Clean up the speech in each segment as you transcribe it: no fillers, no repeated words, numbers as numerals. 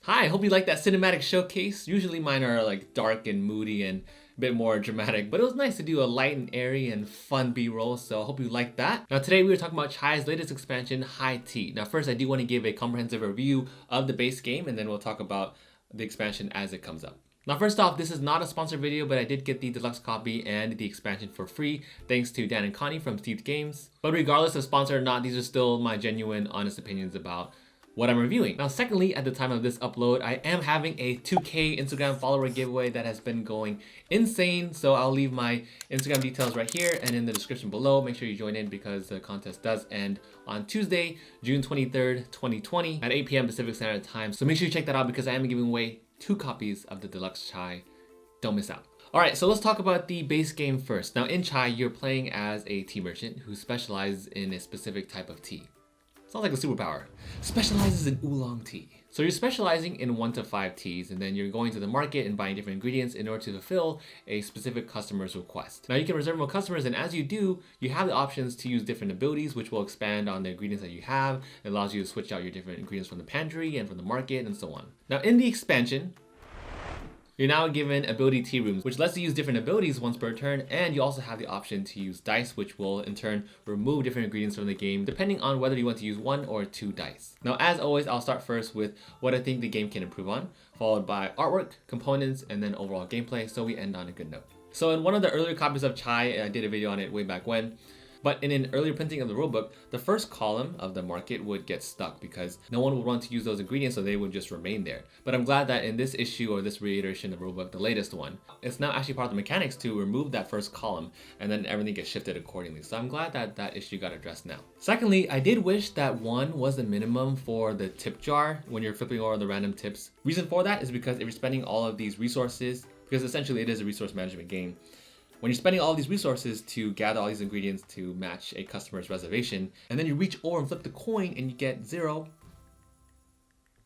Hi, I hope you like that cinematic showcase. Usually mine are like dark and moody and a bit more dramatic, but it was nice to do a light and airy and fun B-roll, so I hope you like that. Now today we were talking about Chai's latest expansion, High Tea. Now first I do want to give a comprehensive review of the base game, and then we'll talk about the expansion as it comes up. Now first off, this is not a sponsored video, but I did get the deluxe copy and the expansion for free thanks to Dan and Connie from Steeped Games. But regardless of sponsor or not, these are still my genuine, honest opinions about what I'm reviewing. Now secondly, at the time of this upload, I am having a 2K Instagram follower giveaway that has been going insane, so I'll leave my Instagram details right here and in the description below. Make sure you join in because the contest does end on Tuesday, June 23rd, 2020 at 8 p.m. Pacific Standard Time. So make sure you check that out because I am giving away 2 copies of the Deluxe Chai. Don't miss out. Alright, so let's talk about the base game first. Now in Chai, you're playing as a tea merchant who specializes in a specific type of tea. Sounds like a superpower. Specializes in oolong tea. So you're specializing in 1 to 5 teas, and then you're going to the market and buying different ingredients in order to fulfill a specific customer's request. Now you can reserve more customers, and as you do, you have the options to use different abilities which will expand on the ingredients that you have. It allows you to switch out your different ingredients from the pantry and from the market and so on. Now in the expansion, you're now given ability tea rooms, which lets you use different abilities once per turn, and you also have the option to use dice, which will in turn remove different ingredients from the game, depending on whether you want to use 1 or 2 dice. Now, as always, I'll start first with what I think the game can improve on, followed by artwork, components, and then overall gameplay, so we end on a good note. So in one of the earlier copies of Chai, I did a video on it way back when, but in an earlier printing of the rulebook, the first column of the market would get stuck because no one would want to use those ingredients, so they would just remain there. But I'm glad that in this issue or this reiteration of the rulebook, the latest one, it's now actually part of the mechanics to remove that first column and then everything gets shifted accordingly. So I'm glad that that issue got addressed now. Secondly, I did wish that 1 was the minimum for the tip jar when you're flipping over the random tips. Reason for that is because if you're spending all of these resources, because essentially it is a resource management game, when you're spending all these resources to gather all these ingredients to match a customer's reservation, and then you reach over and flip the coin and you get 0.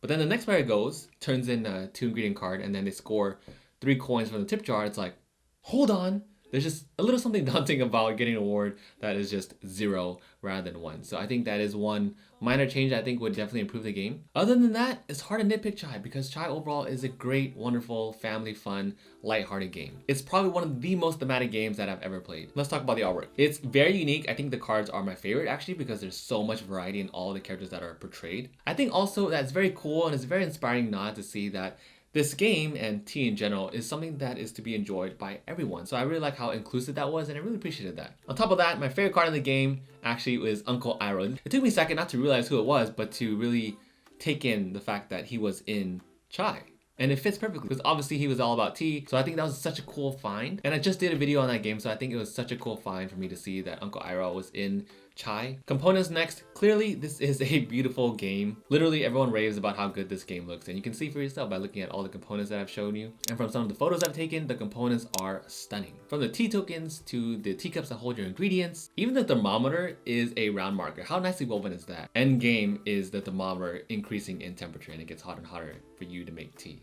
But then the next player goes, turns in a 2 ingredient card, and then they score 3 coins from the tip jar. It's like, hold on. There's just a little something daunting about getting an award that is just 0 rather than 1. So I think that is one minor change I think would definitely improve the game. Other than that, it's hard to nitpick Chai because Chai overall is a great, wonderful, family fun, lighthearted game. It's probably one of the most thematic games that I've ever played. Let's talk about the artwork. It's very unique. I think the cards are my favorite actually because there's so much variety in all the characters that are portrayed. I think also that's very cool and it's a very inspiring nod to see that this game and tea in general is something that is to be enjoyed by everyone. So I really like how inclusive that was and I really appreciated that. On top of that, my favorite card in the game actually was Uncle Iroh. It took me a second not to realize who it was, but to really take in the fact that he was in Chai. And it fits perfectly because obviously he was all about tea. So I think that was such a cool find. And I just did a video on that game, so I think it was such a cool find for me to see that Uncle Iroh was in Chai. Components next. Clearly, this is a beautiful game. Literally, everyone raves about how good this game looks. And you can see for yourself by looking at all the components that I've shown you. And from some of the photos I've taken, the components are stunning. From the tea tokens to the teacups that hold your ingredients. Even the thermometer is a round marker. How nicely woven is that? End game is the thermometer increasing in temperature and it gets hotter and hotter for you to make tea.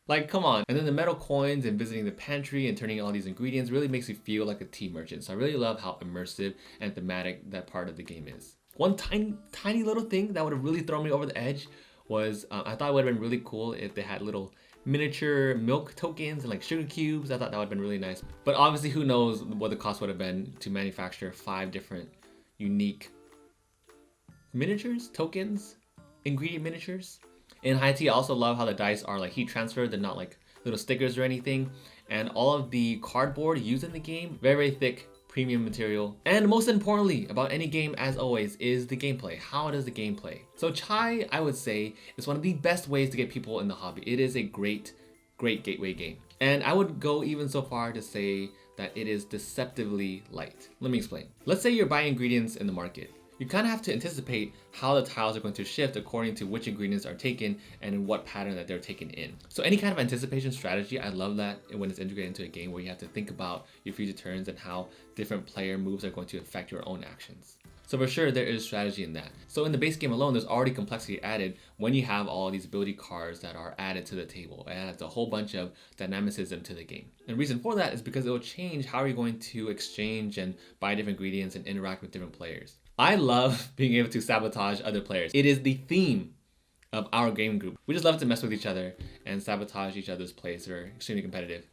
Like, come on. And then the metal coins and visiting the pantry and turning all these ingredients really makes you feel like a tea merchant. So I really love how immersive and thematic that part of the game is. One tiny little thing that would have really thrown me over the edge was I thought it would have been really cool if they had little miniature milk tokens and like sugar cubes. I thought that would have been really nice. But obviously who knows what the cost would have been to manufacture 5 different unique miniatures, tokens, ingredient miniatures. In high tea, I also love how the dice are like heat transferred. They're not like little stickers or anything. And all of the cardboard used in the game, very, very thick, premium material. And most importantly about any game, as always, is the gameplay. How does the game play? So Chai, I would say, is one of the best ways to get people in the hobby. It is a great gateway game. And I would go even so far to say that it is deceptively light. Let me explain. Let's say you're buying ingredients in the market. You kind of have to anticipate how the tiles are going to shift according to which ingredients are taken and in what pattern that they're taken in. So any kind of anticipation strategy, I love that when it's integrated into a game where you have to think about your future turns and how different player moves are going to affect your own actions. So for sure, there is strategy in that. So in the base game alone, there's already complexity added when you have all these ability cards that are added to the table. It adds a whole bunch of dynamicism to the game. And the reason for that is because it will change how you're going to exchange and buy different ingredients and interact with different players. I love being able to sabotage other players. It is the theme of our game group. We just love to mess with each other and sabotage each other's plays that are extremely competitive.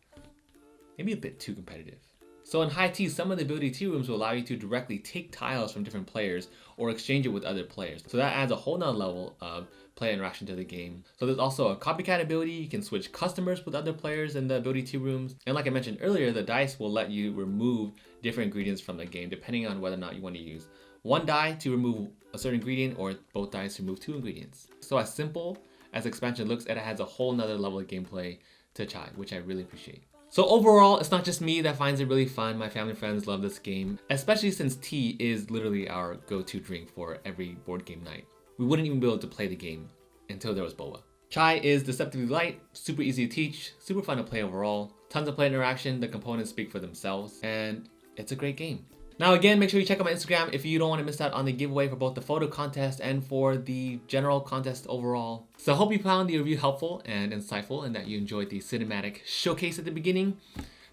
Maybe a bit too competitive. So in high tea, some of the ability tea rooms will allow you to directly take tiles from different players or exchange it with other players. So that adds a whole nother level of player interaction to the game. So there's also a copycat ability. You can switch customers with other players in the ability tea rooms. And like I mentioned earlier, the dice will let you remove different ingredients from the game depending on whether or not you want to use one die to remove a certain ingredient or both dice to remove two ingredients. So as simple as expansion looks, it has a whole nother level of gameplay to Chai, which I really appreciate. So overall, it's not just me that finds it really fun. My family and friends love this game, especially since tea is literally our go-to drink for every board game night. We wouldn't even be able to play the game until there was boba. Chai is deceptively light, super easy to teach, super fun to play overall, tons of player interaction, the components speak for themselves, and it's a great game. Now again, make sure you check out my Instagram if you don't want to miss out on the giveaway for both the photo contest and for the general contest overall. So I hope you found the review helpful and insightful and that you enjoyed the cinematic showcase at the beginning.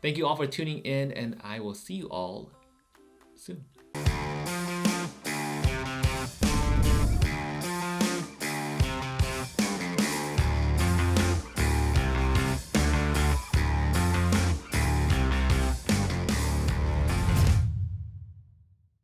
Thank you all for tuning in and I will see you all soon.